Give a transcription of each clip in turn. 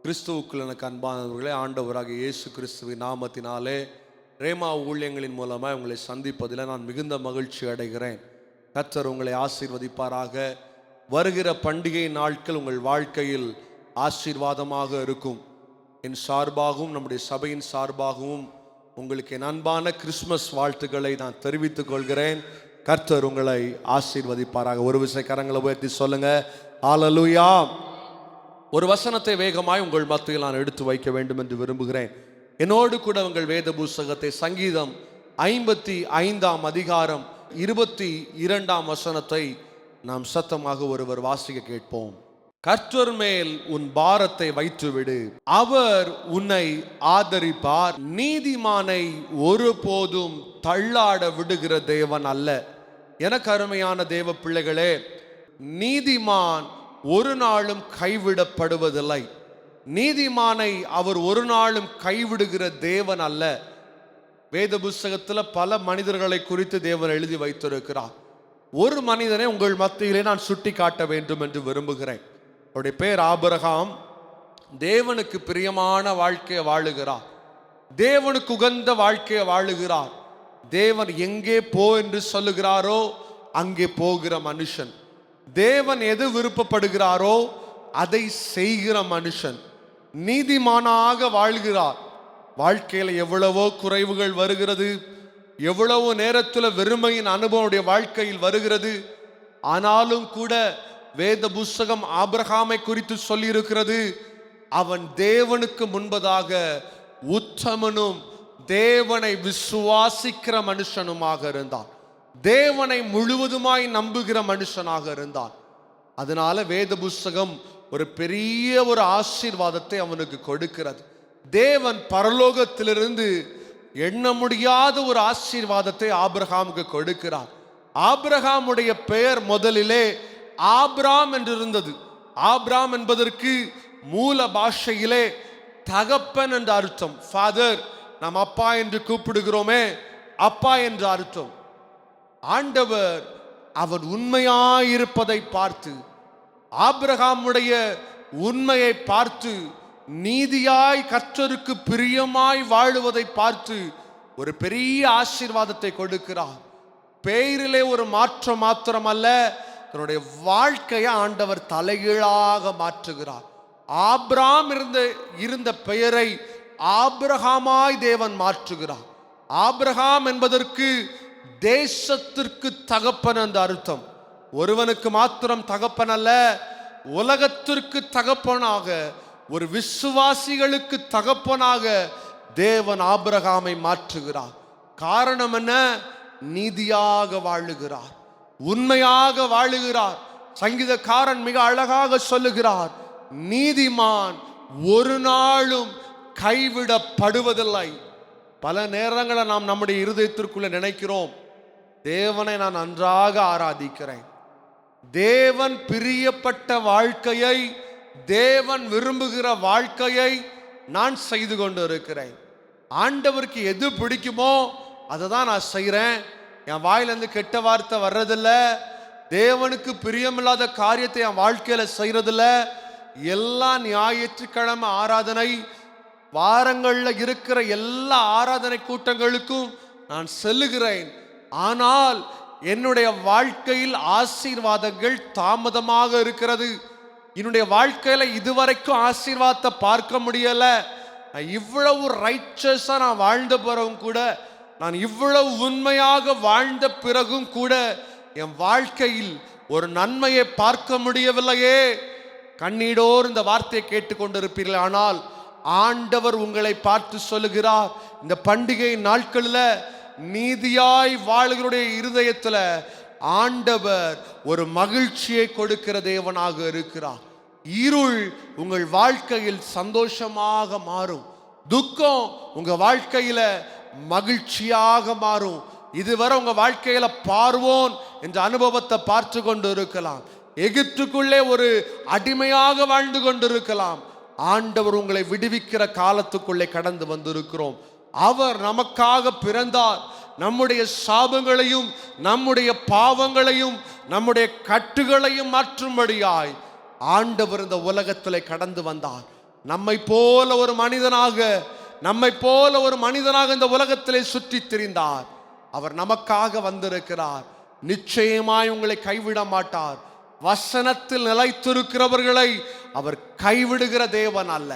கிறிஸ்துவுக்குள் எனக்கு அன்பானவர்களே, ஆண்டவராகிய இயேசு கிறிஸ்துவின் நாமத்தினாலே ரேமா ஊழியங்களின் மூலமாக உங்களை சந்திப்பதில் நான் மிகுந்த மகிழ்ச்சி அடைகிறேன். கர்த்தர் உங்களை ஆசீர்வதிப்பாராக. வருகிற பண்டிகை நாட்கள் உங்கள் வாழ்க்கையில் ஆசீர்வாதமாக இருக்கும். என் சார்பாகவும் நம்முடைய சபையின் சார்பாகவும் உங்களுக்கு என் அன்பான கிறிஸ்மஸ் வாழ்த்துக்களை நான் தெரிவித்துக் கொள்கிறேன். கர்த்தர் உங்களை ஆசீர்வதிப்பாராக. ஒரு விசை கரங்களை உயர்த்தி சொல்லுங்க, ஹல்லேலூயா. ஒரு வசனத்தை வேகமாய் உங்கள் மத்தியில் நான் எடுத்து வைக்க வேண்டும் என்று விரும்புகிறேன். என்னோடு கூட உங்கள் வேத புஸ்தகத்தை சங்கீதம் 55 அதிகாரம் 22 வசனத்தை நாம் சத்தமாக ஒருவர் வாசிக்க கேட்போம். கர்த்தர் மேல் உன் பாரத்தை வைத்துவிடு, அவர் உன்னை ஆதரிப்பார். நீதிமானை ஒருபோதும் தள்ளாட விடுகிற தேவன் அல்ல. எனக்கு அருமையான தேவ பிள்ளைகளே, நீதிமான் ஒரு நாளும் கைவிடப்படுவதில்லை. நீதிமானை அவர் ஒரு நாளும் கைவிடுகிற தேவன் அல்ல. வேத புஸ்தகத்தில் பல மனிதர்களை குறித்து தேவன் எழுதி வைத்திருக்கிறார். ஒரு மனிதனை உங்கள் மத்தியிலே நான் சுட்டி காட்ட வேண்டும் என்று விரும்புகிறேன். அவருடைய பேர் ஆபிரகாம். தேவனுக்கு பிரியமான வாழ்க்கையை வாழுகிறார். தேவனுக்கு உகந்த வாழ்க்கையை வாழுகிறார். தேவன் எங்கே போ என்று சொல்லுகிறாரோ அங்கே போகிற மனுஷன். தேவன் எது விருப்பப்படுகிறாரோ அதை செய்கிற மனுஷன். நீதிமானாக வாழ்கிறார். வாழ்க்கையில் எவ்வளவோ குறைவுகள் வருகிறது, எவ்வளவோ நேரத்தில் வெறுமையின் அனுபவம் வாழ்க்கையில் வருகிறது. ஆனாலும் கூட வேத புஸ்தகம் ஆபிரகாமை குறித்து சொல்லி இருக்கிறது, அவன் தேவனுக்கு முன்பதாக உத்தமனும் தேவனை விசுவாசிக்கிற மனுஷனுமாக இருந்தான். தேவனை முழுவதுமாய் நம்புகிற மனுஷனாக இருந்தான். அதனால வேத புஸ்தகம் ஒரு பெரிய ஒரு ஆசீர்வாதத்தை அவனுக்கு கொடுக்கிறது. தேவன் பரலோகத்திலிருந்து எண்ண முடியாத ஒரு ஆசீர்வாதத்தை ஆபிரகாமுக்கு கொடுக்கிறார். ஆபிரகாமுடைய பெயர் முதலிலே ஆபிராம் என்று இருந்தது. ஆபிராம் என்பதற்கு மூல பாஷையிலே தகப்பன் என்று அர்த்தம். ஃபாதர், நாம் அப்பா என்று கூப்பிடுகிறோமே, அப்பா என்று அர்த்தம். ஆண்டவர் அவன் உண்மையாயிருப்பதை பார்த்து, ஆபிரகாமுடைய உண்மையை பார்த்து, நீதியாய் கர்த்தருக்கு பிரியமாய் வாழுவதை பார்த்து ஒரு பெரிய ஆசீர்வாதத்தை கொடுக்கிறார். பெயரிலே ஒரு மாற்றம் மாத்திரம் அல்ல, தன்னுடைய வாழ்க்கையை ஆண்டவர் தலைகீழாக மாற்றுகிறார். ஆபிராம் இருந்த பெயரை ஆபிரகாமாய் தேவன் மாற்றுகிறார். ஆபிரகாம் என்பதற்கு தேசத்திற்கு தகப்பன் என்ற அர்த்தம். ஒருவனுக்கு மாத்திரம் தகப்பன் அல்ல, உலகத்திற்கு தகப்பனாக, ஒரு விசுவாசிகளுக்கு தகப்பனாக தேவன் ஆபிரகாமை மாற்றுகிறார். காரணம் என்ன? நீதியாக வாழுகிறார், உண்மையாக வாழுகிறார். சங்கீதக்காரன் மிக அழகாக சொல்லுகிறார், நீதிமான் ஒரு நாளும் கைவிடப்படுவதில்லை. பல நேரங்களை நாம் நம்முடைய இருதயத்திற்குள்ள நினைக்கிறோம், தேவனை நான் நன்றாக ஆராதிக்கிறேன், தேவன் பிரியப்பட்ட வாழ்க்கையை, தேவன் விரும்புகிற வாழ்க்கையை நான் செய்து கொண்டு இருக்கிறேன். ஆண்டவருக்கு எது பிடிக்குமோ அதை தான் நான் செய்கிறேன். என் வாயிலிருந்து கெட்ட வார்த்தை வர்றதில்ல, தேவனுக்கு பிரியமில்லாத காரியத்தை என் வாழ்க்கையில செய்யறதில்ல. எல்லா ஞாயிற்றுக்கிழமை ஆராதனை, வாரங்களில் இருக்கிற எல்லா ஆராதனை கூட்டங்களுக்கும் நான் செல்லுகிறேன். ஆனால் என்னுடைய வாழ்க்கையில் ஆசீர்வாதங்கள் தாமதமாக இருக்கிறது. என்னுடைய வாழ்க்கையில இதுவரைக்கும் ஆசீர்வாதத்தை பார்க்க முடியல. இவ்வளவு ரைச்சஸா நான் வாழ்ந்த பிறகும் கூட, நான் இவ்வளவு உண்மையாக வாழ்ந்த பிறகும் கூட என் வாழ்க்கையில் ஒரு நன்மையை பார்க்க முடியவில்லையே. கண்ணீரோடு இந்த வார்த்தையை கேட்டுக்கொண்டிருப்பீர்கள். ஆனால் ஆண்டவர் உங்களை பார்த்து சொல்லுகிறார், இந்த பண்டிகை நாட்களில் நீதியாய் வாழ்களுடைய இருதயத்தில் ஆண்டவர் ஒரு மகிழ்ச்சியை கொடுக்கிற தேவனாக இருக்கிறார். இருள் உங்கள் வாழ்க்கையில் சந்தோஷமாக மாறும், துக்கம் உங்க வாழ்க்கையில மகிழ்ச்சியாக மாறும். இதுவரை உங்க வாழ்க்கையில பார்வோன் என்ற அனுபவத்தை பார்த்து கொண்டு இருக்கலாம், எகிப்துக்குள்ளே ஒரு அடிமையாக வாழ்ந்து கொண்டிருக்கலாம். ஆண்டவர் உங்களை விடுவிக்கிற காலத்துக்குள்ளே கடந்து வந்திருக்கிறோம். அவர் நமக்காக பிறந்தார். நம்முடைய சாபங்களையும் நம்முடைய பாவங்களையும் நம்முடைய கட்டுகளையும் மாற்றும்படியாய் ஆண்டவர் இந்த உலகத்திலே கடந்து வந்தார். நம்மை போல ஒரு மனிதனாக இந்த உலகத்திலே சுற்றி திரிந்தார். அவர் நமக்காக வந்திருக்கிறார். நிச்சயமாய் உங்களை கைவிட மாட்டார். வசனத்தில் நிலைத்திருக்கிறவர்களை அவர் கைவிடுகிற தேவன் அல்ல.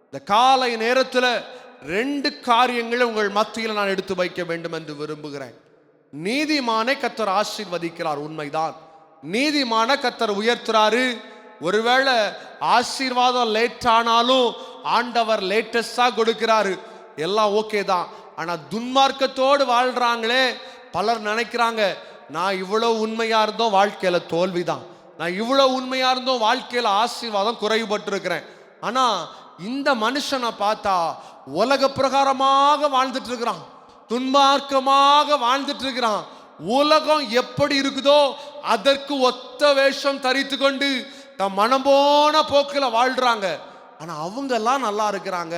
இந்த காலை நேரத்தில் 2 காரியங்களை உங்கள் மத்தியில் நான் எடுத்து வைக்க வேண்டும் என்று விரும்புகிறேன். நீதிமானை கர்த்தர் ஆசீர்வதிக்கிறார், உண்மைதான். நீதிமான கர்த்தர் உயர்த்துறாரு. ஒருவேளை ஆசீர்வாதம் லேட் ஆனாலும் ஆண்டவர் லேட்டஸ்டா கொடுக்கிறாரு, எல்லாம் ஓகே தான். ஆனா துன்மார்க்கத்தோடு வாழ்றாங்களே, பலர் நினைக்கிறாங்க நான் இவ்வளவு உண்மையா இருந்தோம் வாழ்க்கையில தோல்விதான், நான் இவ்வளவு உண்மையா இருந்தோம் வாழ்க்கையில ஆசீர்வாதம் குறைபட்டு இருக்கிறேன். ஆனா இந்த மனுஷனை பார்த்தா உலக பிரகாரமாக வாழ்ந்துட்டு இருக்கிறான், துன்மார்க்கமாக வாழ்ந்துட்டு இருக்கிறான். உலகம் எப்படி இருக்குதோ அதற்கு ஒத்த வேஷம் தரித்து கொண்டு தம் மனம் போன போக்கில் வாழ்றாங்க. ஆனா அவங்க எல்லாம் நல்லா இருக்கிறாங்க,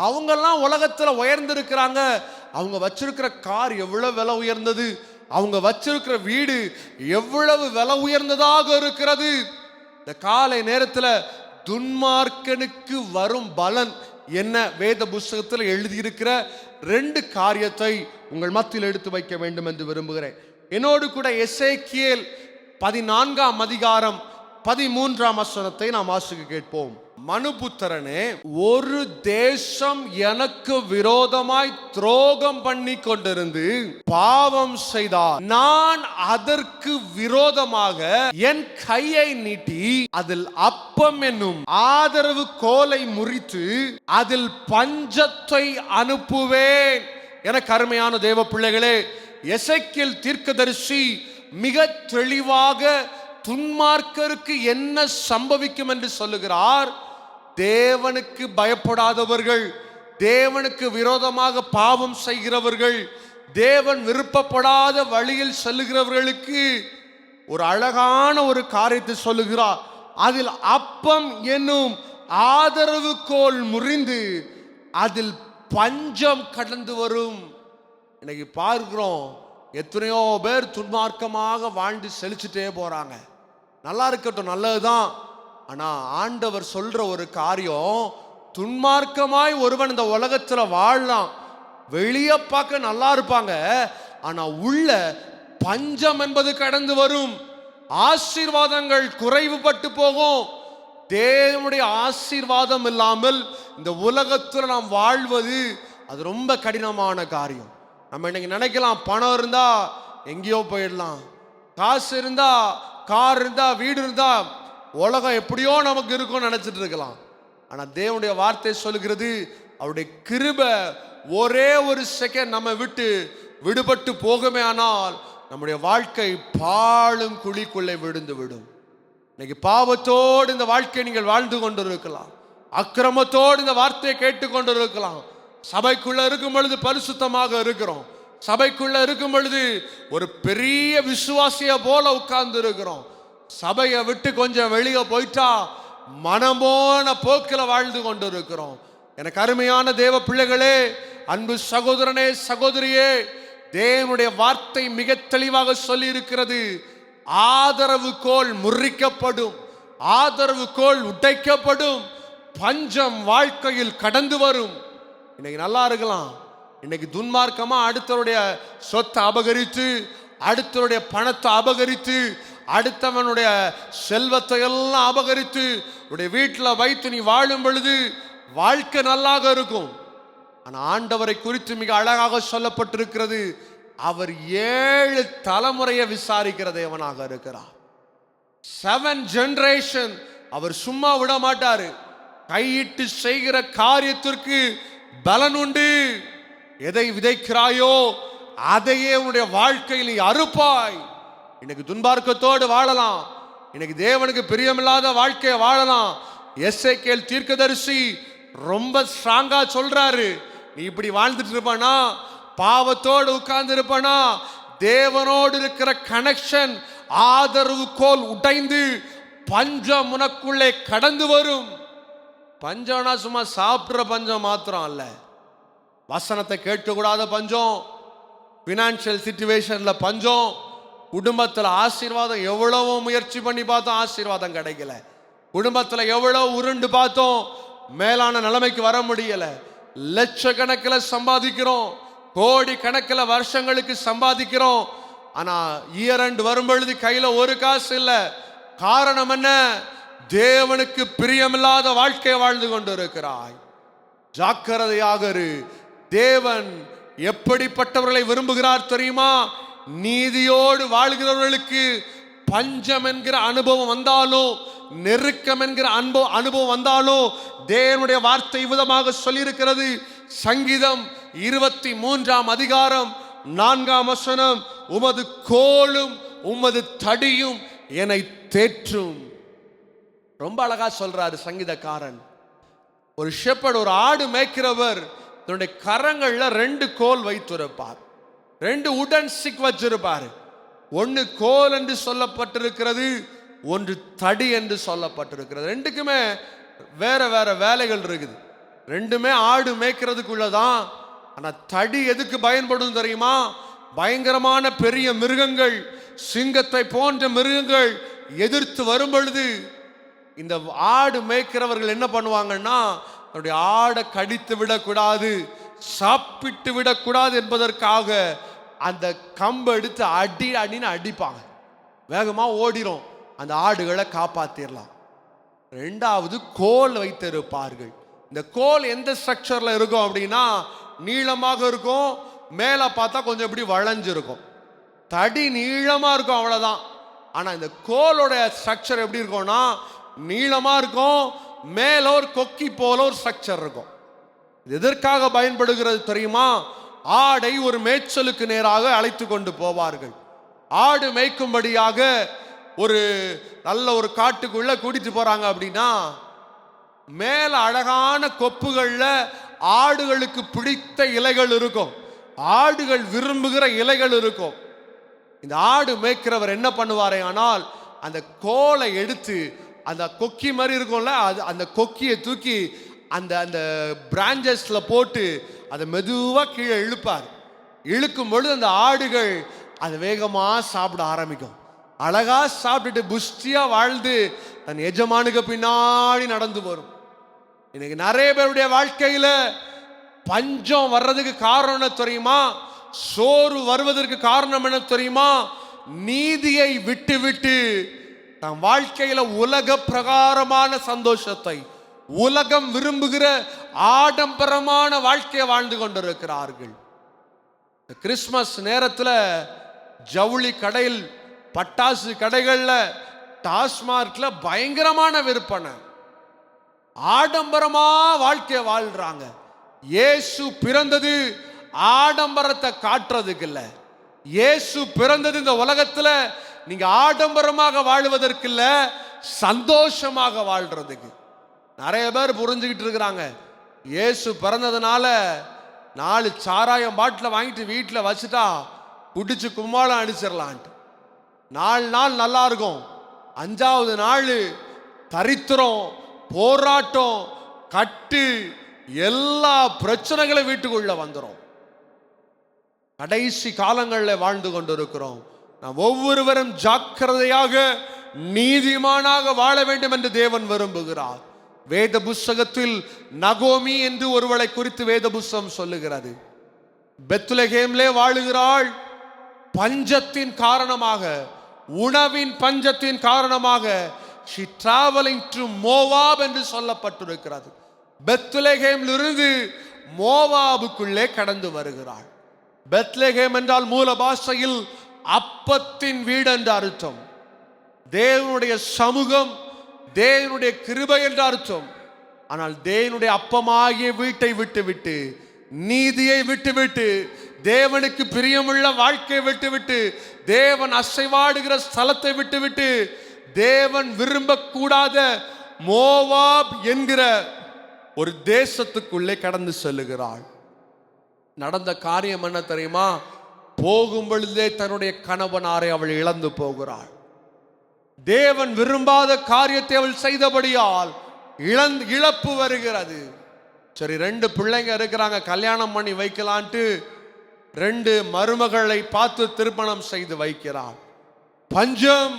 அவங்க எல்லாம் உலகத்துல உயர்ந்திருக்கிறாங்க. அவங்க வச்சிருக்கிற கார் எவ்வளவு விலை உயர்ந்தது, அவங்க வச்சிருக்கிற வீடு எவ்வளவு விலை உயர்ந்ததாக இருக்கிறது. இந்த காலை நேரத்துல துன்மார்க்கனுக்கு வரும் பலன் என்ன, வேத புஸ்தகத்தில் எழுதியிருக்கிற 2 காரியத்தை உங்கள் மத்தியில் எடுத்து வைக்க வேண்டும் என்று விரும்புகிறேன். என்னோடு கூட எசேக்கியேல் 14ஆம் அதிகாரம் 13ஆம் வசனத்தை நாம் வாசிக்க கேட்போம். மனுபுத்திரனே, ஒரு தேசம் எனக்கு விரோதமாய் துரோகம் பண்ணி கொண்டிருந்து பாவம் செய்தார், நான் அதற்கு விரோதமாக என் கையை நீட்டி அதில் அப்பம் என்னும் ஆதரவு கோலை முறித்து அதில் பஞ்சத்தை அனுப்புவேன். என கருமையான தேவ பிள்ளைகளே, எசேக்கியேல் தீர்க்கதரிசி மிக தெளிவாக துன்மார்க்கருக்கு என்ன சம்பவிக்கும் என்று சொல்லுகிறார். தேவனுக்கு பயப்படாதவர்கள், தேவனுக்கு விரோதமாக பாவம் செய்கிறவர்கள், தேவன் விருப்பப்படாத வழியில் செல்லுகிறவர்களுக்கு ஒரு அழகான ஒரு காரியத்தை சொல்லுகிறார். அதில் அப்பம் என்னும் ஆதரவு கோல் முறிந்து அதில் பஞ்சம் கடந்து வரும். இன்னைக்கு பார்க்கிறோம், எத்தனையோ பேர் துன்மார்க்கமாக வாழ்ந்து செழிச்சுட்டே போறாங்க. நல்லா இருக்கட்டும், நல்லதுதான். ஆனா ஆண்டவர் சொல்ற ஒரு காரியம், துன்மார்க்கமாய் ஒருவன் இந்த உலகத்துல வாழலாம், வெளியே பார்க்க நல்லா இருப்பாங்க, ஆனா உள்ள பஞ்சம் என்பது கடந்து வரும். ஆசீர்வாதங்கள் குறைவுபட்டு போகும். தேவனுடைய ஆசீர்வாதம் இல்லாமல் இந்த உலகத்துல நாம் வாழ்வது அது ரொம்ப கடினமான காரியம். நம்ம இன்னைக்கு நினைக்கலாம், பணம் இருந்தா எங்கேயோ போயிடலாம், காசு இருந்தா, கார் இருந்தா, வீடு இருந்தா உலகம் எப்படியோ நமக்கு இருக்கும்னு நினைச்சிட்டு இருக்கலாம். ஆனா தேவனுடைய வார்த்தை சொல்லுகிறது, அவருடைய கிருபை ஒரே ஒரு செகண்ட் நம்ம விட்டு விடுபட்டு போகுமே ஆனால் நம்முடைய வாழ்க்கை பாழும் குழிக்குள்ளே விழுந்து விடும். இன்னைக்கு பாவத்தோடு இந்த வாழ்க்கையை நீங்கள் வாழ்ந்து கொண்டு இருக்கலாம், அக்கிரமத்தோடு இந்த வார்த்தையை கேட்டுக்கொண்டு இருக்கலாம். சபைக்குள்ள இருக்கும் பொழுது பரிசுத்தமாக இருக்கிறோம், சபைக்குள்ள இருக்கும் பொழுது ஒரு பெரிய விசுவாசிய போல உட்கார்ந்து இருக்கிறோம். சபையை விட்டு கொஞ்சம் வெளியே போயிட்டா மனமோன போக்கில் வாழ்ந்து கொண்டு இருக்கிறோம். எனக்கு அருமையான தேவ பிள்ளைகளே, அன்பு சகோதரனே, சகோதரியே, தேவனுடைய வார்த்தை மிக தெளிவாக சொல்லி இருக்கிறது. ஆதரவு கோல் முறிக்கப்படும், ஆதரவு கோல் உடைக்கப்படும், பஞ்சம் வாழ்க்கையில் கடந்து வரும். இன்னைக்கு நல்லா இருக்கலாம், இன்னைக்கு துன்மார்க்கமா அடுத்தவருடைய சொத்தை அபகரித்து, அடுத்தவருடைய பணத்தை அபகரித்து, அடுத்தவனுடைய செல்வத்தை எல்லாம் அபகரித்து உடைய வீட்டில் வைத்து நீ வாழும் பொழுது வாழ்க்கை நல்லாக இருக்கும். ஆனால் ஆண்டவரை குறித்து மிக அழகாக சொல்லப்பட்டிருக்கிறது, அவர் 7 தலைமுறையை விசாரிக்கிற தேவனாக இருக்கிறார். 7 ஜெனரேஷன் அவர் சும்மா விட மாட்டாரு. கையிட்டு செய்கிற காரியத்திற்கு பலன் உண்டு. எதை விதைக்கிறாயோ அதையே உன்னுடைய வாழ்க்கையில் நீ அறுப்பாய். இன்னைக்கு துன்மார்க்கத்தோடு வாழலாம், இன்னைக்கு தேவனுக்கு பிரியமில்லாத வாழ்க்கையை வாழலாம். எசேக்கியேல் தீர்க்கதரிசி ரொம்ப ஸ்ட்ராங்கா சொல்றாரு, நீ இப்படி வாழ்ந்துட்டு இருப்பானா, பாவத்தோடு உட்கார்ந்து இருப்பானா, தேவனோடு இருக்கிற கனெக்ஷன் ஆதரவு கோல் உடைந்து பஞ்சம் உனக்குள்ளே கடந்து வரும். பஞ்சம்னா சும்மா சாப்பிட்ற பஞ்சம் மாத்திரம் அல்ல, வசனத்தை கேட்கக்கூடாத பஞ்சம், பினான்சியல் சிச்சுவேஷன்ல பஞ்சம், குடும்பத்தில் ஆசீர்வாதம் எவ்வளவோ முயற்சி பண்ணி பார்த்தோம், ஆசீர்வாதம் கிடைக்கல. குடும்பத்தில் எவ்வளவு உருண்டு பார்த்தோம், மேலான நிலைமைக்கு வர முடியல. லட்சக்கணக்கில் சம்பாதிக்கிறோம், கோடி கணக்கில் வருஷங்களுக்கு சம்பாதிக்கிறோம். ஆனா இயர் எண்ட் வரும் பொழுது கையில ஒரு காசு இல்லை. காரணம் என்ன? தேவனுக்கு பிரியமில்லாத வாழ்க்கை வாழ்ந்து கொண்டிருக்கிறாய். ஜாக்கிரதையாக இரு. தேவன் எப்படிப்பட்டவர்களை விரும்புகிறார் தெரியுமா? நீதியோடு வாழ்கிறவர்களுக்கு பஞ்சம் என்கிற அனுபவம் வந்தாலும், நெருக்கம் என்கிற அனுபவம் வந்தாலும், தேவனுடைய வார்த்தை விதமாக சொல்லியிருக்கிறது. சங்கீதம் 23ஆம் அதிகாரம் 4ஆம் வசனம், உமது கோலும் உமது தடியும் என்னை தேற்றும். ரொம்ப அழகா சொல்றாரு சங்கீதக்காரன். ஒரு ஷெப்பர்ட், ஒரு ஆடு மேய்க்கிறவர் தன்னுடைய கரங்கள்ல 2 கோல் வைத்திருப்பார், 2 உடன் ஸ்டிக் வச்சிருப்பார். ஒன்று கோல் என்று சொல்லப்பட்டிருக்கிறது, ஒன்று தடி என்று சொல்லப்பட்டிருக்கிறது. ரெண்டுக்குமே வேற வேற வேலைகள் இருக்குது. ரெண்டுமே ஆடு மேய்க்கிறதுக்குள்ளதான். ஆனா தடி எதுக்கு பயன்படும் தெரியுமா? பயங்கரமான பெரிய மிருகங்கள், சிங்கத்தை போன்ற மிருகங்கள் எதிர்த்து வரும் பொழுது இந்த ஆடு மேய்க்கிறவர்கள் என்ன பண்ணுவாங்கன்னா, தன்னுடைய ஆடை கடித்து விடக்கூடாது, சாப்பிட்டு விடக்கூடாது என்பதற்காக அந்த கம்பை எடுத்து அடின்னு அடிப்பாங்க. வேகமா ஓடிரும், அந்த ஆடுகளை காப்பாத்திரலாம். 2வது கோல் வைத்திருப்பார்கள். இந்த கோல் எந்த ஸ்ட்ரக்சர்ல இருக்கும் அப்படின்னா, நீளமாக இருக்கும், மேல பார்த்தா கொஞ்சம் இப்படி வளைஞ்சிருக்கும். தடி நீளமா இருக்கும், அவ்வளவுதான். ஆனா இந்த கோலோட ஸ்ட்ரக்சர் எப்படி இருக்கும்னா, நீளமா இருக்கும், மேல ஒரு கொக்கி போல ஒரு ஸ்ட்ரக்சர் இருக்கும். இது எதற்காக பயன்படுகிறது தெரியுமா? ஆடை ஒரு மேய்ச்சலுக்கு நேராக அழைத்து கொண்டு போவார்கள். ஆடு மேய்க்கும்படியாக ஒரு நல்ல ஒரு காட்டுக்குள்ள கூட்டிட்டு போறாங்க அப்படின்னா, மேல அழகான கொப்புகள்ல ஆடுகளுக்கு பிடித்த இலைகள் இருக்கும், ஆடுகள் விரும்புகிற இலைகள் இருக்கும். இந்த ஆடு மேய்க்கிறவர் என்ன பண்ணுவாரே ஆனால், அந்த கோலை எடுத்து அந்த கொக்கி மாதிரி இருக்கும்ல, அந்த கொக்கியை தூக்கி அந்த அந்த பிரான்சஸ்ல போட்டு அதை மெதுவா கீழே இழுப்பார். இழுக்கும் பொழுது அந்த ஆடுகள் அதை வேகமா சாப்பிட ஆரம்பிக்கும். அழகா சாப்பிட்டுட்டு புஷ்டியா வாழ்ந்து தன் எஜமானுக்கு பின்னாடி நடந்து வரும். இன்னைக்கு நிறைய பேருடைய வாழ்க்கையில பஞ்சம் வர்றதுக்கு காரணம் என்ன தெரியுமா? சோறு வருவதற்கு காரணம் என்ன தெரியுமா? நீதியை விட்டு விட்டு தன் வாழ்க்கையில உலக பிரகாரமான சந்தோஷத்தை, உலகம் விரும்புகிற ஆடம்பரமான வாழ்க்கையை வாழ்ந்து கொண்டிருக்கிறார்கள். கிறிஸ்மஸ் நேரத்தில் ஜவுளி கடையில், பட்டாசு கடைகள்ல, டாஸ்மார்க்ல பயங்கரமான விற்பனை, ஆடம்பரமா வாழ்க்கையை வாழ்றாங்க. இயேசு பிறந்தது ஆடம்பரத்தை காட்டுறதுக்கு இல்ல. இயேசு பிறந்தது இந்த உலகத்துல நீங்க ஆடம்பரமாக வாழ்வதற்கு இல்ல, சந்தோஷமாக வாழ்றதுக்கு. நிறைய பேர் புரிஞ்சுக்கிட்டு இருக்கிறாங்க, இயேசு பிறந்ததுனால 4 சாராயம் பாட்டில் வாங்கிட்டு வீட்டில் வச்சுட்டா குடிச்சு கும்மாளம் அடிச்சிடலான்ட்டு. 4 நாள் நல்லா இருக்கும், 5வது நாள் தரித்திரம், போராட்டம், கட்டு, எல்லா பிரச்சனைகளும் வீட்டுக்குள்ள வந்துடும். கடைசி காலங்களில் வாழ்ந்து கொண்டிருக்கிறோம். நாம் ஒவ்வொருவரும் ஜாக்கிரதையாக நீதிமானாக வாழ வேண்டும் என்று தேவன் விரும்புகிறார். வேத புஸ்தகத்தில் நகோமி என்று ஒருவளை குறித்து வேத புஸ்தகம் சொல்லுகிறது. பெத்லகேம்லே வாழுகிறாள். பஞ்சத்தின் காரணமாக, உணவின் பஞ்சத்தின் காரணமாக she traveling to மோவாப் என்று சொல்லப்பட்டிருக்கிறது. பெத்லகேமிலிருந்து மோவாபுக்குள்ளே கடந்து வருகிறாள். பெத்லகேம் என்றால் மூல பாஷையில் அப்பத்தின் வீடு என்ற அர்த்தம். தேவனுடைய சமூகம், தேவனுடைய கிருபை என்ற அர்த்தம். ஆனால் தேவனுடைய அப்பமாகிய வீட்டை விட்டுவிட்டு, நீதியை விட்டுவிட்டு, தேவனுக்கு பிரியமுள்ள வாழ்க்கையை விட்டுவிட்டு, தேவன் அசைவாடுகிற ஸ்தலத்தை விட்டுவிட்டு, தேவன் விரும்பக்கூடாத மோவாப் என்கிற ஒரு தேசத்துக்குள்ளே கடந்து செல்லுகிறாள். நடந்த காரியம் என்ன தெரியுமா? போகும் பொழுதே தன்னுடைய கணவனாரை அவள் இழந்து போகிறாள். தேவன் விரும்பாத காரியத்தை அவள் செய்தபடியால் இழப்பு வருகிறது. சரி, 2 பிள்ளைங்க இருக்கிறாங்க, கல்யாணம் பண்ணி வைக்கலான்ட்டு 2 மருமகளை பார்த்து திருமணம் செய்து வைக்கிறாள். பஞ்சம்,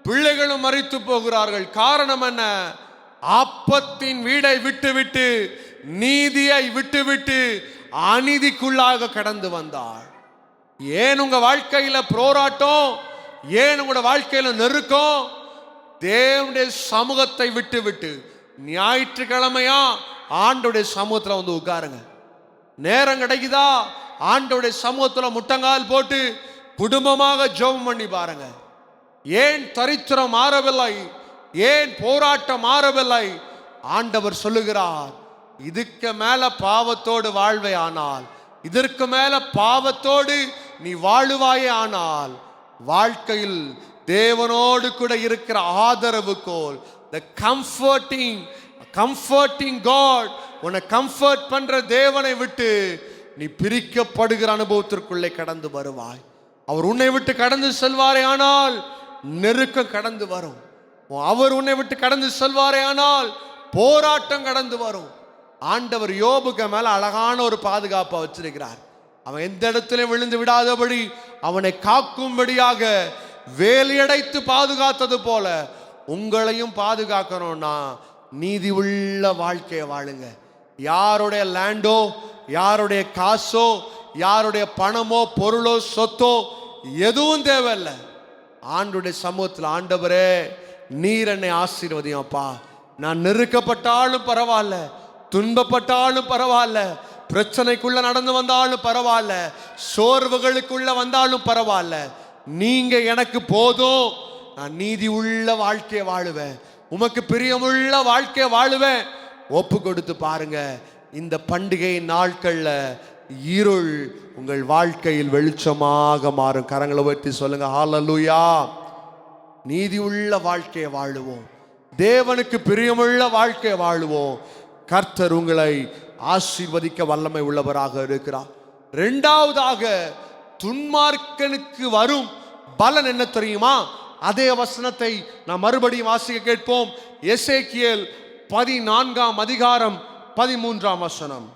பிள்ளைகளும் மரித்து போகிறார்கள். காரணம் என்ன? அப்பத்தின் வீடை விட்டுவிட்டு, நீதியை விட்டுவிட்டு அநீதிக்குள்ளாக கடந்து வந்தாள். ஏன் உங்க வாழ்க்கையில போராட்டம், ஏன் உங்களோட வாழ்க்கையில நெருக்கம்? தேவனுடைய சமூகத்தை விட்டு விட்டு ஞாயிற்றுக்கிழமையா ஆண்டோடைய சமூகத்துல வந்து உட்காருங்க. நேரம் கிடைக்குதா ஆண்டோடைய சமூகத்துல முட்டங்கால் போட்டு குடும்பமாக ஜெபம் பண்ணி பாருங்க. ஏன் தரித்திரம் மாறவில்லை, ஏன் போராட்டம் மாறவில்லை? ஆண்டவர் சொல்லுகிறார், இதுக்கு மேல பாவத்தோடு வாழ்வே ஆனால், இதற்கு மேல பாவத்தோடு நீ வாழுவாயே ஆனால், வாழ்க்கையில் தேவனோடு கூட இருக்கிற ஆதரவு கோல், the comforting God, உன்னை கம்ஃபர்ட் பண்ற தேவனை விட்டு நீ பிரிக்கப்படுகிற அனுபவத்திற்குள்ளே கடந்து வருவாய். அவர் உன்னை விட்டு கடந்து செல்வாரே ஆனால் நெருக்கம் கடந்து வரும். அவர் உன்னை விட்டு கடந்து செல்வாரே ஆனால் போராட்டம் கடந்து வரும். ஆண்டவர் யோபுக்கு மேல அழகான ஒரு பாதுகாப்பை வச்சிருக்கிறார். அவன் எந்த இடத்திலும் விழுந்து விடாதபடி அவனை காக்கும்படியாக வேலியடைத்து பாதுகாத்தது போல உங்களையும் பாதுகாக்கணும்னா நீதி உள்ள வாழ்க்கையை வாழுங்க. யாருடைய லேண்டோ, யாருடைய காசோ, யாருடைய பணமோ பொருளோ சொத்தோ எதுவும் தேவையில்லை. ஆண்டுடைய சமூகத்தில், ஆண்டவரே நீர் என்னை ஆசீர்வதியப்பா, நான் நெருக்கப்பட்டாலும் பரவாயில்ல, துன்பப்பட்டாலும் பரவாயில்ல, பிரச்சனைக்குள்ள நடந்து வந்தாலும் பரவாயில்ல, சோர்வுகளுக்குள்ள வந்தாலும் பரவாயில்ல, நீங்க எனக்கு போதும், நான் நீதி உள்ள வாழ்க்கையை வாழுவேன், உமக்கு பிரியமுள்ள வாழ்க்கையை வாழுவேன். ஒப்பு கொடுத்து பாருங்க. இந்த பண்டிகை நாட்கள்ல இருள் உங்கள் வாழ்க்கையில் வெளிச்சமாக மாறும். கரங்களை உயர்த்தி சொல்லுங்க, ஹல்லேலூயா. நீதி உள்ள வாழ்க்கையை வாழுவோம், தேவனுக்கு பிரியமுள்ள வாழ்க்கையை வாழுவோம். கர்த்தர் உங்களை ஆசீர்வதிக்க வல்லமை உள்ளவராக இருக்கிறார். இரண்டாவதாக, துன்மார்க்கனுக்கு வரும் பலன் என்ன தெரியுமா? அதே வசனத்தை நாம் மறுபடியும் வாசிக்க கேட்போம். எசேக்கியேல் 14ஆம் அதிகாரம் 13ஆம் வசனம்.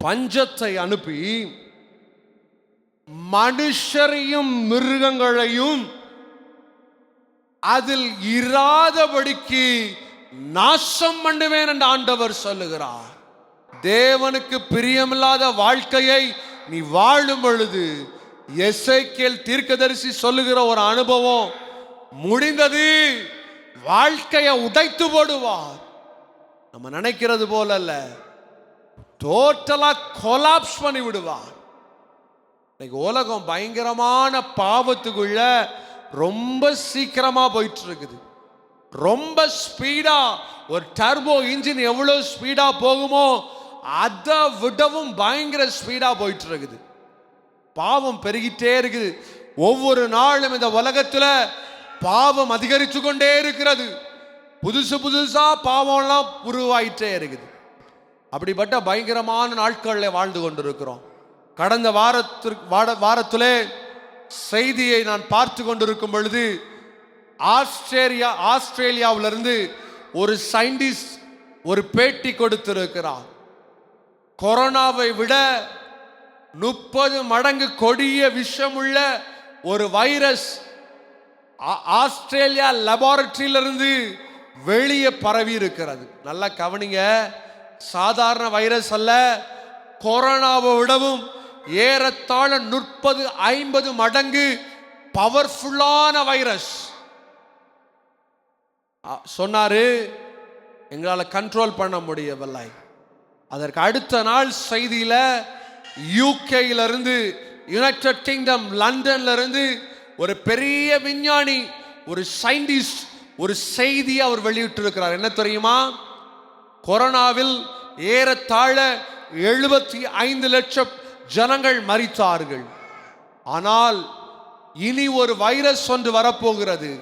பஞ்சத்தை அனுப்பி மனுஷரையும் மிருகங்களையும் அதில் இராதபடிக்கு நாசம் பண்ணுவேன் என்று ஆண்டவர் சொல்லுகிறார். தேவனுக்கு பிரியமில்லாத வாழ்க்கையை நீ வாழும் பொழுது எசேக்கியேல் தீர்க்கதரிசி சொல்லுகிற ஒரு அனுபவம் முடிந்தது. வாழ்க்கையை உடைத்து போடுவார். நம்ம நினைக்கிறது போல அல்ல, டோட்டலா கொலாப்ஸ் பண்ணி விடுவார். இன்னைக்கு உலகம் பயங்கரமான பாவத்துக்குள்ள ரொம்ப சீக்கிரமா போயிட்டு இருக்குது. ரொம்ப ஸ்பீடா, ஒரு டர்போ இன்ஜின் எவ்வளவு ஸ்பீடா போகுமோ அதை விடவும் பயங்கர ஸ்பீடா போயிட்டு இருக்குது. பாவம் பெருகிட்டே இருக்குது. ஒவ்வொரு நாளும் இந்த உலகத்துல பாவம் அதிகரித்து கொண்டே இருக்கிறது. புதுசு புதுசா பாவம்லாம் உருவாயிட்டே இருக்குது. அப்படிப்பட்ட பயங்கரமான நாட்களில் வாழ்ந்து கொண்டிருக்கிறோம். கடந்த வாரத்திலே செய்தியை நான் பார்த்து கொண்டிருக்கும் பொழுது ஆஸ்திரேலியாவிலிருந்து ஒரு சயின்டிஸ்ட் ஒரு பேட்டி கொடுத்திருக்கிறார். கொரோனாவை விட 30 மடங்கு கொடிய விஷமுள்ள ஒரு வைரஸ் ஆஸ்திரேலியா லேபரட்டரியிலிருந்து வெளியே பரவி இருக்கிறது. நல்லா கவனிங்க, சாதாரண வைரஸ் அல்ல, கொரோனாவை விடவும் ஏறத்தாழ 30-50 மடங்கு பவர்ஃபுல்லான வைரஸ். சொன்னாரு, எங்களால் கண்ட்ரோல் பண்ண முடியவில்லை. அதற்கு அடுத்த நாள் செய்தியில யூகேயிலிருந்து, யுனைடெட் கிங்டம் லண்டன்ல இருந்து ஒரு பெரிய விஞ்ஞானி, ஒரு சயின்டிஸ்ட் ஒரு செய்தியை அவர் வெளியிட்டிருக்கிறார். என்ன தெரியுமா? கொரோனாவில் ஏறத்தாழ 75 லட்சம் ஜனங்கள் மரித்தார்கள். ஆனால் இனி ஒரு வைரஸ் ஒன்று வரப்போகிறது.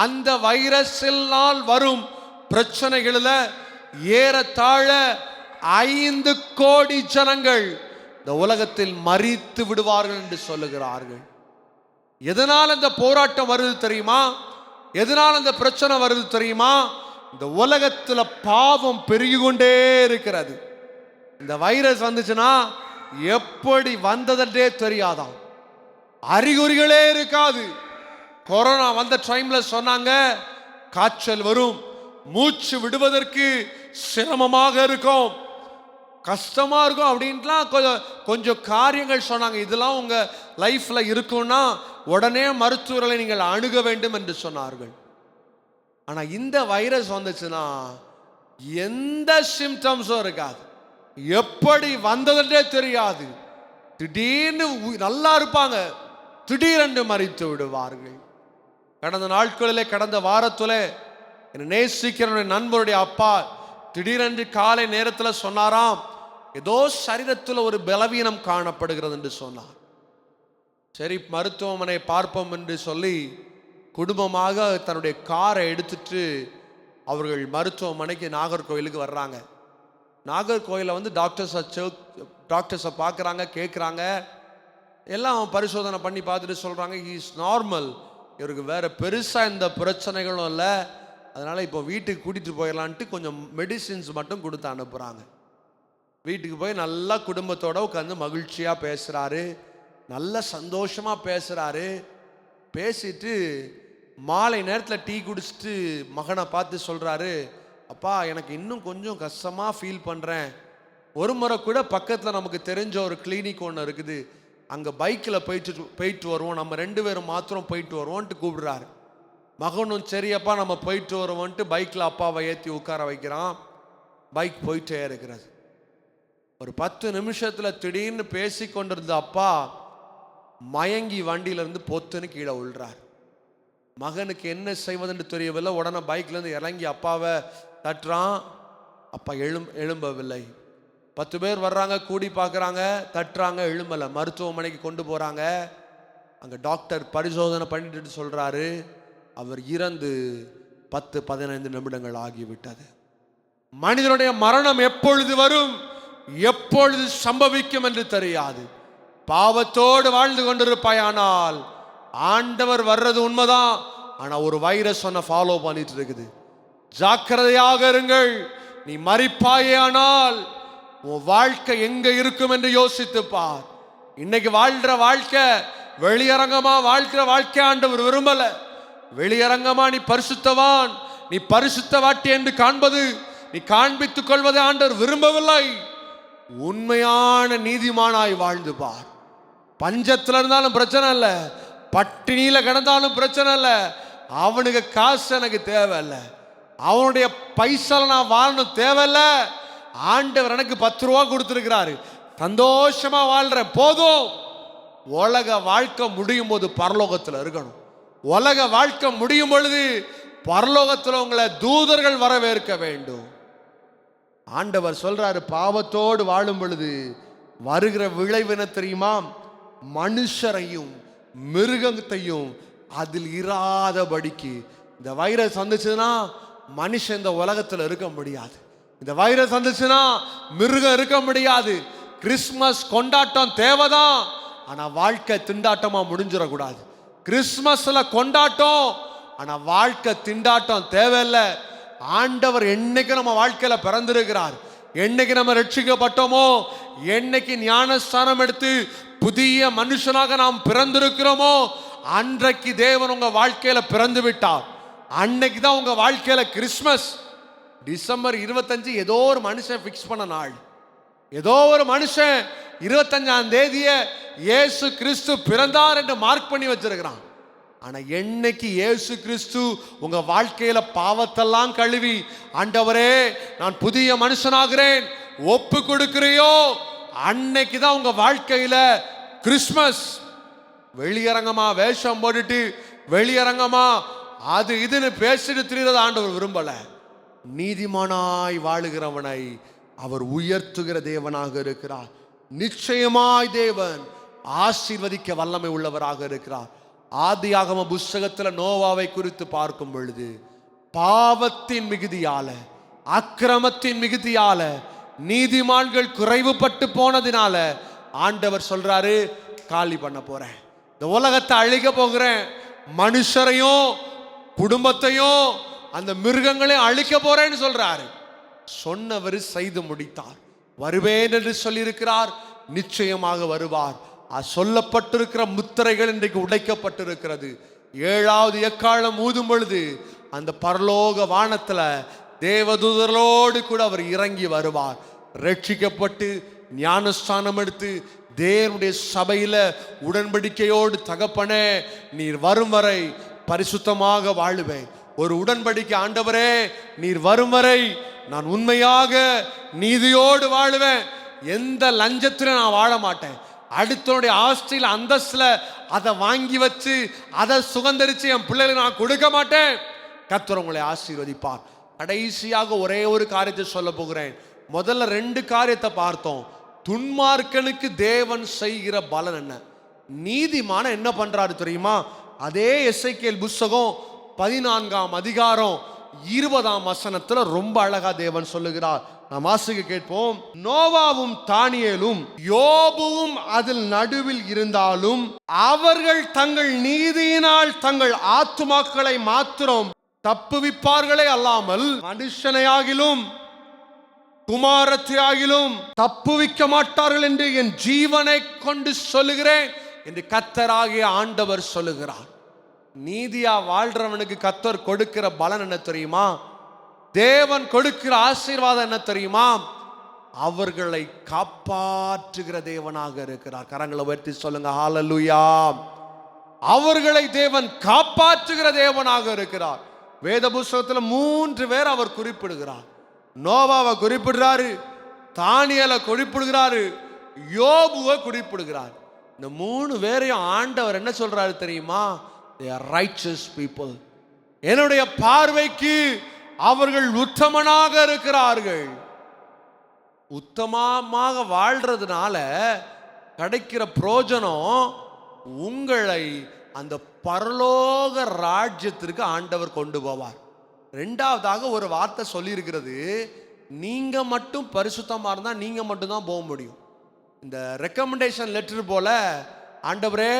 அந்த வைரஸினால் வரும் பிரச்சனைகளில் ஏறத்தாழ 5 கோடி ஜனங்கள் இந்த உலகத்தில் மரித்து விடுவார்கள் என்று சொல்லுகிறார்கள். எதனால் இந்த போராட்டம் வருது தெரியுமா? எதனால் இந்த பிரச்சனை வருது தெரியுமா? இந்த உலகத்தில் பாவம் பெருகி கொண்டே இருக்கிறது. இந்த வைரஸ் வந்துச்சுன்னா எப்படி வந்ததே தெரியாதான், அறிகுறிகளே இருக்காது. கொரோனா வந்த டைம்ல சொன்னாங்க காய்ச்சல் வரும், மூச்சு விடுவதற்கு சிரமமாக இருக்கும், கஷ்டமா இருக்கும் அப்படின்ட்டுலாம் கொஞ்சம் காரியங்கள் சொன்னாங்க. இதெல்லாம் உங்க லைஃப்ல இருக்கும்னா உடனே மருத்துவர்களை நீங்கள் அணுக வேண்டும் என்று சொன்னார்கள். ஆனா இந்த வைரஸ் வந்துச்சுன்னா எந்த சிம்டம்ஸும் இருக்காது, எப்படி வந்ததுன்றே தெரியாது. திடீர்னு நல்லா இருப்பாங்க, திடீரென்று மறித்து விடுவார்கள். கடந்த நாட்களிலே, கடந்த வாரத்திலே என்னை நேசிக்கிற நண்பருடைய அப்பா திடீரென்று காலை நேரத்தில் சொன்னாராம், ஏதோ சரீரத்தில் ஒரு பலவீனம் காணப்படுகிறது என்று சொன்னார். சரி, மருத்துவமனை பார்ப்போம் என்று சொல்லி குடும்பமாக தன்னுடைய காரை எடுத்துட்டு அவர்கள் மருத்துவமனைக்கு நாகர்கோவிலுக்கு வர்றாங்க. நாகர்கோவிலில் வந்து டாக்டர்ஸை பார்க்குறாங்க, கேட்குறாங்க, எல்லாம் பரிசோதனை பண்ணி பார்த்துட்டு சொல்கிறாங்க, இஸ் நார்மல், இவருக்கு வேறு பெருசாக இந்த பிரச்சனைகளும் இல்லை, அதனால் இப்போ வீட்டுக்கு கூட்டிகிட்டு போயிடலான்ட்டு கொஞ்சம் மெடிசின்ஸ் மட்டும் கொடுத்து அனுப்புகிறாங்க. வீட்டுக்கு போய் நல்லா குடும்பத்தோடு உட்காந்து மகிழ்ச்சியாக பேசுகிறாரு, நல்ல சந்தோஷமாக பேசுகிறாரு. பேசிட்டு மாலை நேரத்தில் டீ குடிச்சிட்டு மகனை பார்த்து சொல்கிறாரு, அப்பா எனக்கு இன்னும் கொஞ்சம் கஷ்டமாக ஃபீல் பண்ணுறேன், ஒரு முறை கூட பக்கத்தில் நமக்கு தெரிஞ்ச ஒரு கிளினிக் ஒன்று இருக்குது, அங்கே பைக்கில் போயிட்டு வருவோம், நம்ம 2 பேரும் மாத்திரம் போயிட்டு வருவோன்ட்டு கூப்பிடுறாரு. மகனும் சரியப்பா நம்ம போயிட்டு வருவோன்ட்டு பைக்கில் அப்பாவை ஏற்றி உட்கார வைக்கிறான். பைக் போயிட்டே இருக்கிறது. ஒரு 10 நிமிஷத்தில் திடீர்னு பேசி கொண்டிருந்த அப்பா மயங்கி வண்டியிலேருந்து பொத்துன்னு கீழே விழுறார். மகனுக்கு என்ன செய்வதுன்னு தெரியவில்லை. உடனே பைக்லேருந்து இறங்கி அப்பாவை தட்டுறான். அப்பா எழும்பவில்லை. 10 பேர் வர்றாங்க, கூடி பார்க்குறாங்க, தட்டுறாங்க, எழும்பலை. மருத்துவமனைக்கு கொண்டு போகிறாங்க. அங்கே டாக்டர் பரிசோதனை பண்ணிட்டு சொல்கிறாரு, அவர் இறந்து 10-15 நிமிடங்கள் ஆகிவிட்டது. மனிதனுடைய மரணம் எப்பொழுது வரும், எப்பொழுது சம்பவிக்கும் என்று தெரியாது. பாவத்தோடு வாழ்ந்து கொண்டிருப்பாயானால் ஆண்டவர் வர்றது உண்மைதான், ஆனா ஒரு வைரஸ் ஒன்ன ஃபாலோ பண்ணிட்டு இருக்குது. ஜாக்கிரதையாக இருங்கள். நீ மரிப்பாயே ஆனால் உன் வாழ்க்கை எங்க இருக்கும் என்று யோசித்து பார். இன்னைக்கு வாழ்ற வாழ்க்கை, வெளியரங்கமா வாழ்க்கிற வாழ்க்கை ஆண்டவர் விரும்பல. வெளியரங்கமா நீ பரிசுத்தவான், நீ பரிசுத்தவாட்டி என்று காண்பது, நீ காண்பித்துக் கொள்வதை ஆண்டவர் விரும்பவில்லை. உண்மையான நீதிமானாய் வாழ்ந்து பார். பஞ்சத்தில் இருந்தாலும் பிரச்சனை இல்லை, பட்டினியில கிடந்தாலும் பிரச்சனை இல்லை, அவனுக்கு காசு எனக்கு தேவையில்லை, அவனுடைய பைசால நான் வாழணும் தேவையில்லை, ஆண்டவர் எனக்கு 10 ரூபா கொடுத்துருக்கிறாரு, சந்தோஷமா வாழ்ற போதும். உலக வாழ்க்கை முடியும் போது பரலோகத்தில் இருக்கணும். உலக வாழ்க்கை முடியும் பொழுது பரலோகத்தில் உங்களை தூதர்கள் வரவேற்க வேண்டும். ஆண்டவர் சொல்றாரு, பாவத்தோடு வாழும் பொழுது வருகிற விளைவின தெரியுமா, மனுஷரையும் மிருகத்தையும் அதில் இராதபடிக்கு. இந்த வைரஸ் வந்துச்சுன்னா மனுஷன் இந்த உலகத்தில் இருக்க முடியாது. இந்த வைரஸ் வந்துச்சுன்னா மிருகம் இருக்க முடியாது. கிறிஸ்மஸ் கொண்டாட்டம் தேவைதான், ஆனா வாழ்க்கை திண்டாட்டமா முடிஞ்சிடக்கூடாது. கிறிஸ்மஸ்ல கொண்டாட்டம், ஆனா வாழ்க்கை திண்டாட்டம் தேவையில்லை. ஆண்டவர் என்னைக்கு நம்ம வாழ்க்கையில பிறந்திருக்கிறார், என்னைக்கு நம்ம ரட்சிக்கப்பட்டோமோ, என்னைக்கு ஞானஸ்தானம் எடுத்து புதிய மனுஷனாக நாம் பிறந்திருக்கிறோமோ, அன்றைக்கு தேவன் உங்க வாழ்க்கையில பிறந்து விட்டார். அன்னைக்கு தான் உங்க வாழ்க்கையில கிறிஸ்மஸ். டிசம்பர் 25 ஏதோ ஒரு மனுஷன் பிக்ஸ் பண்ண நாள். ஏதோ ஒரு மனுஷன் 25ஆம் தேதியை இயேசு கிறிஸ்து பிறந்தார் என்று மார்க் பண்ணி வச்சிருக்கிறான். ஆனா என்னைக்கு இயேசு கிறிஸ்து உங்க வாழ்க்கையில பாவத்தெல்லாம் கழுவி, ஆண்டவரே நான் புதிய மனுஷனாகிறேன் ஒப்பு கொடுக்கிறையோ, அன்னைக்கு தான் உங்க வாழ்க்கையில கிறிஸ்மஸ். வெளியரங்கமா வேஷம் போட்டுட்டு, வெளியரங்கமா அது இதுன்னு பேசிட்டு திரிகிறது ஆண்டவர் விரும்பல. நீதிமானாய் வாழுகிறவனை அவர் உயர்த்துகிற தேவனாக இருக்கிறார். நிச்சயமாய் தேவன் ஆசீர்வதிக்க வல்லமை உள்ளவராக இருக்கிறார். ஆதியாகம புஸ்தகத்தில் நோவாவை குறித்து பார்க்கும் பொழுது, பாவத்தின் மிகுதியால, அக்கிரமத்தின் மிகுதியால, நீதிமான்கள் குறைவுபட்டு போனதினால ஆண்டவர் சொல்றாரு, காலி பண்ண போறேன், இந்த உலகத்தை அழிக்க போகிறேன், மனுஷரையும் குடும்பத்தையும் அந்த மிருகங்களையும் அழிக்க போறேன்னு சொல்றாரு. சொன்னவர் செய்து முடித்தார். வருவேன் என்று சொல்லியிருக்கிறார், நிச்சயமாக வருவார். சொல்லப்பட்டிருக்கிற முத்திரைகள் இன்றைக்கு உடைக்கப்பட்டிருக்கிறது. 7வது எக்காலம் ஊதும் பொழுது அந்த பரலோக வானத்துல தேவதூதர்களோடு கூட அவர் இறங்கி வருவார். ரட்சிக்கப்பட்டு ஞானஸ்தானம் எடுத்து தேவனுடைய சபையில உடன்படிக்கையோடு, தகப்பனே நீர் வரும் வரை பரிசுத்தமாக வாழுவேன். ஒரு உடன்படிக்கை, ஆண்டவரே நீர் வரும் வரை நான் உண்மையாக நீதியோடு வாழுவேன். எந்த லஞ்சத்திலும் நான் வாழ மாட்டேன். அடுத்தனுடைய ஆஸ்தியில் அந்தஸ்துல அதை வாங்கி வச்சு அதை சுதந்திரிச்சு என் பிள்ளைகளுக்கு நான் கொடுக்க மாட்டேன். கர்த்தர் உங்களை ஆசீர்வதிப்பார். கடைசியாக ஒரே ஒரு காரியத்தை சொல்ல போகிறேன். முதல்ல 2 காரியத்தை பார்த்தோம். துன்மார்க்கனுக்கு தேவன் செய்கிற பலன் என்ன? நீதிமான என்ன பண்றாரு தெரியுமா? அதே எசேக்கியேல் புத்தகம் 14ஆம் அதிகாரம் 20ஆம் வசனத்துல ரொம்ப அழகா தேவன் சொல்லுகிறார். நாம் வாசிக்க கேட்போம். நோவாவும் தானியேலும் யோபுவும் அதில் நடுவில் இருந்தாலும் அவர்கள் தங்கள் நீதியினால் தங்கள் ஆத்துமாக்களை மாத்திரம் தப்புவிப்பார்களே அல்லாமல் மனுஷனையாகிலும் குமாரத்தையாகிலும் தப்புவிக்க மாட்டார்கள் என்று என் ஜீவனை கொண்டு சொல்லுகிறேன் என்று கர்த்தராகிய ஆண்டவர் சொல்லுகிறார். நீதியா வாழ்றவனுக்கு கர்த்தர் கொடுக்கிற பலன் என்ன தெரியுமா? தேவன் கொடுக்கிற ஆசீர்வாதம் என்ன தெரியுமா? அவர்களை காப்பாற்றுகிற தேவனாக இருக்கிறார். கரங்களை உயர்த்தி சொல்லுங்க, ஹல்லேலூயா. அவர்களை தேவன் காப்பாற்றுகிற தேவனாக இருக்கிறார். வேத புத்தகத்தில் 3 பேர் அவர் குறிப்பிடுகிறார். நோவாவை குறிப்பிடுறாரு, தானியேலை குறிப்பிடுகிறாரு, யோபுவை குறிப்பிடுகிறார். இந்த 3 பேரையும் ஆண்டவர் என்ன சொல்றாரு தெரியுமா? They are righteous people. என்னுடைய பார்வைக்கு அவர்கள் உத்தமனாக இருக்கிறார்கள். உத்தமமாக வாழ்றதுனால கிடைக்கிற பிரயோஜனம் உங்களை அந்த பரலோக ராஜ்யத்திற்கு ஆண்டவர் கொண்டு போவார். 2வதாக ஒரு வார்த்தை சொல்லி இருக்கிறது, நீங்க மட்டும் பரிசுத்தமா இருந்தா நீங்க மட்டும் தான் போக முடியும். இந்த ரெக்கமெண்டேஷன் லெட்டர் போல, ஆண்டவரே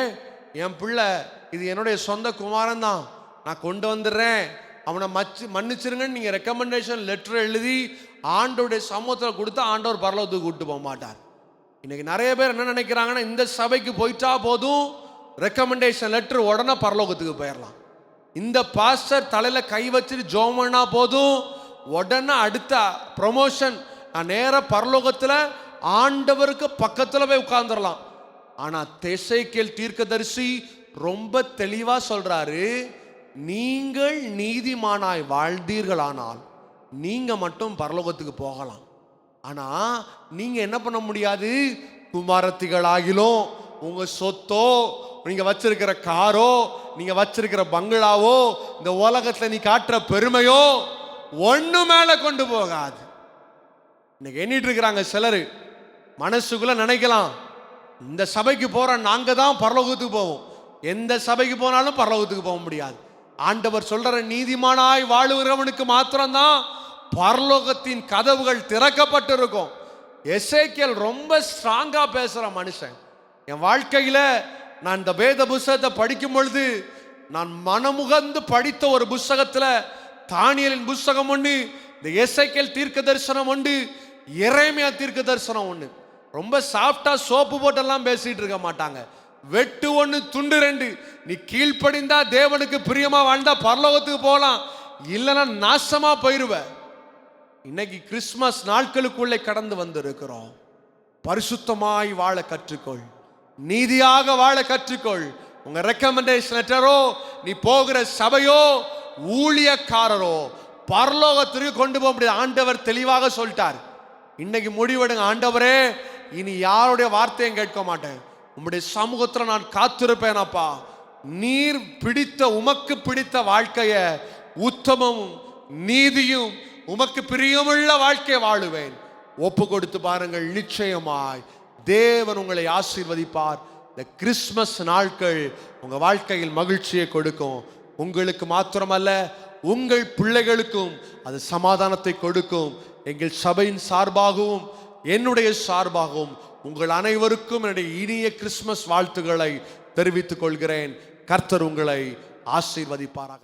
என் பிள்ளை இது என்னுடைய சொந்த குமாரன் தான், நான் கொண்டு வந்துடுறேன், அவனை மன்னிச்சிருங்கன்னு நீங்க ரெக்கமெண்டேஷன் லெட்டர் எழுதி ஆண்டோடைய சமூகத்தில் கொடுத்தா ஆண்டவர் பரலோகத்துக்கு கூப்பிட்டு போக மாட்டார். இன்னைக்கு நிறைய பேர் என்ன நினைக்கிறாங்கன்னா, இந்த சபைக்கு போயிட்டா போதும், ரெக்கமெண்டேஷன் லெட்டர் உடனே பரலோகத்துக்கு போயிடலாம். இந்த பாஸ்டர் தலையில கை வச்சுட்டு ஜோமனா போதும், உடனே அடுத்த ப்ரமோஷன், நான் நேர பரலோகத்துல ஆண்டவருக்கு பக்கத்துல போய் உட்கார்ந்துடலாம். ஆனா எசேக்கியேல் தீர்க்கதரிசி ரொம்ப தெளிவா சொல்றாரு, நீங்கள் நீதிமானாய் வாழ்ந்தீர்களானால் நீங்க மட்டும் பரலோகத்துக்கு போகலாம். ஆனா நீங்க என்ன பண்ண முடியாது? குமாரத்திகளாகிலும் உங்க சொத்தோ, நீங்க வச்சிருக்கிற காரோ, நீங்க வச்சிருக்கிற பங்களாவோ, இந்த உலகத்துல நீ காட்டுற பெருமையோ ஒண்ணு மேல கொண்டு போகாது. இன்னைக்கு எண்ணிட்டு இருக்கிறாங்க சிலரு, மனசுக்குள்ள நினைக்கலாம், இந்த சபைக்கு போற நாங்க தான் பரலோகத்துக்கு போவோம். எந்த சபைக்கு போனாலும் பரலோகத்துக்கு போக முடியாது. ஆண்டவர் சொல்ற நீதிமானாய் வாழுகிறவனுக்கு மாத்திரம்தான் பரலோகத்தின் கதவுகள் திறக்கப்பட்டிருக்கும். எசேக்கியேல் ரொம்ப ஸ்ட்ராங்கா பேசுற மனுஷன். என் வாழ்க்கையில நான் இந்த வேத புத்தகத்தை படிக்கும் பொழுது, நான் மனமுகந்து படித்த ஒரு புத்தகத்துல தானியேலின் புத்தகம் ஒன்று, இந்த எசேக்கியேல் தீர்க்க தரிசனம் ஒன்று, எரேமியா தீர்க்க தரிசனம் ஒன்று. ரொம்ப சாஃப்டா சோப்பு போட்டெல்லாம் பேசிட்டு இருக்க மாட்டாங்க. வெட்டு 1 துண்டு 2, நீ கீழ்ப்படிந்தா தேவனுக்கு பிரியமா வாழ்ந்தா பரலோகத்துக்கு போகலாம், இல்லைன்னா நாசமா போயிருவ. இன்னைக்கு கிறிஸ்துமஸ் நாட்களுக்குள்ளே கடந்து வந்திருக்கிறோம். பரிசுத்தமாய் வாழ கற்றுக்கொள், நீதியாக வாழ கற்றுக்கொள். உங்க ரெக்கமெண்டேஷன் லெட்டரோ, நீ போகிற சபையோ, ஊழியக்காரரோ பரலோகத்திற்கு கொண்டு போக முடியாது. ஆண்டவர் தெளிவாக சொல்லிட்டார். இன்னைக்கு முடிவெடுங்க, ஆண்டவரே இனி யாருடைய வார்த்தையும் கேட்க மாட்டேன், உம்முடைய சமூகத்தில் நான் காத்திருப்பேனப்பா. நீர் பிடித்த, உமக்கு பிடித்த வாழ்க்கைய, உத்தமமும் நீதியும் உமக்கு பிரியமுள்ள வாழ்க்கை வாழுவேன். ஒப்பு கொடுத்து பாருங்கள், நிச்சயமாய் தேவன் உங்களை ஆசீர்வதிப்பார். இந்த கிறிஸ்துமஸ் நாட்கள் உங்க வாழ்க்கையில் மகிழ்ச்சியை கொடுக்கும். உங்களுக்கு மாத்திரமல்ல, உங்கள் பிள்ளைகளுக்கும் அது சமாதானத்தை கொடுக்கும். எங்கள் சபையின் சார்பாகவும் என்னுடைய சார்பாகவும் உங்கள் அனைவருக்கும் என்னுடைய இனிய கிறிஸ்துமஸ் வாழ்த்துக்களை தெரிவித்துக் கொள்கிறேன். கர்த்தர் உங்களை ஆசீர்வதிப்பாராக.